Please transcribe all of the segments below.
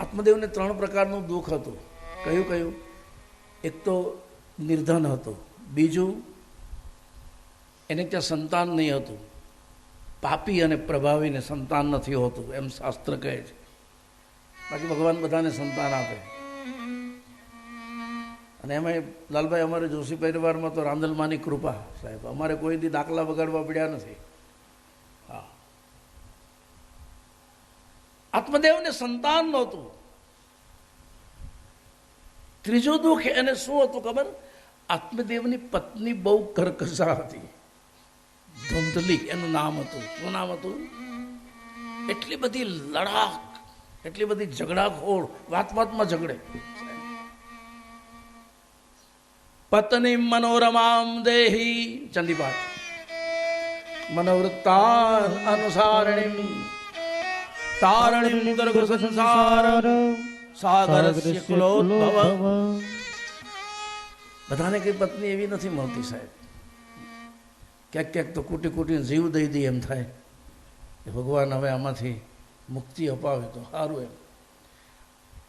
આત્મદેવને 3 પ્રકારનું દુઃખ હતું. કયું કયું? એક તો નિર્ધન હતો, બીજું એને ત્યાં સંતાન નહીં હતું, પાપી અને પ્રભાવીને સંતાન નથી હોતું એમ શાસ્ત્ર કહે છે. બાકી ભગવાન બધાને સંતાન આપે. અને એમાં લાલભાઈ અમારે જોશી પરિવારમાં તો રાંદલમાની કૃપા સાહેબ, અમારે કોઈ દી દાખલા વગાડવા પડ્યા નથી. હા, આત્મદેવને સંતાન નહોતું. ત્રીજું દુઃખ એને શું હતું ખબર? આત્મદેવની પત્ની બહુ કરકસા હતી, ધુંધલી એનું નામ હતું. શું નામ હતું? એટલી બધી લડાક, એટલી બધી ઝઘડાખોર, વાત વાતમાં ઝઘડે. પત્ની મનોરમામ દેહી ચંડીપાઠ મનોવૃત્તા અનુસારણી તારણીમ દર્ગ સંસાર સાગરસ્ય કુલોદ્ભવ. બધાને કઈ પત્ની એવી નથી મળતી સાહેબ. ક્યાંક ક્યાંક તો કૂટી કૂટીને જીવ દઈ દઈ એમ થાય કે ભગવાન હવે આમાંથી મુક્તિ અપાવે તો સારું એમ.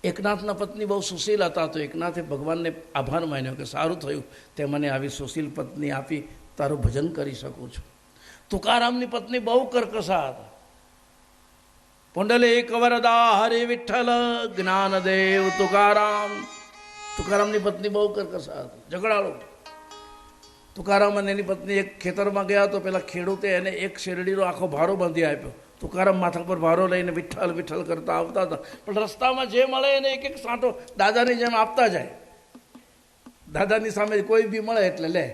એકનાથના પત્ની બહુ સુશીલ હતા, તો એકનાથે ભગવાનને આભાર માન્યો કે સારું થયું તે મને આવી સુશીલ પત્ની આપી, તારું ભજન કરી શકું છું. તુકારામની પત્ની બહુ કરકસા હતા. પુંડલિક વરદા હરિ વિઠ્ઠલ જ્ઞાનદેવ તુકારામ. તુકારામની પત્ની બહુ કરકસા હતી, ઝઘડાળો. તુકારામ અને એની પત્ની એક ખેતરમાં ગયા તો પેલા ખેડૂતે એને એક શેરડીનો આખો ભારો બાંધી આપ્યો. તુકારામ માથા પર ભારો લઈને વિઠ્ઠલ વિઠ્ઠલ કરતા આવતા હતા, પણ રસ્તામાં જે મળે એને એક એક સાંટો દાદાની જેમ આપતા જાય. દાદાની સામે કોઈ બી મળે એટલે લે.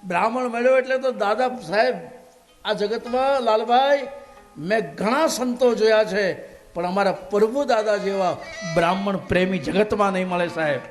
બ્રાહ્મણ મળ્યો એટલે તો દાદા સાહેબ, આ જગતમાં લાલભાઈ મેં ઘણા સંતો જોયા છે, પણ અમારા પ્રભુ દાદા જેવા બ્રાહ્મણ પ્રેમી જગતમાં નહીં મળે સાહેબ.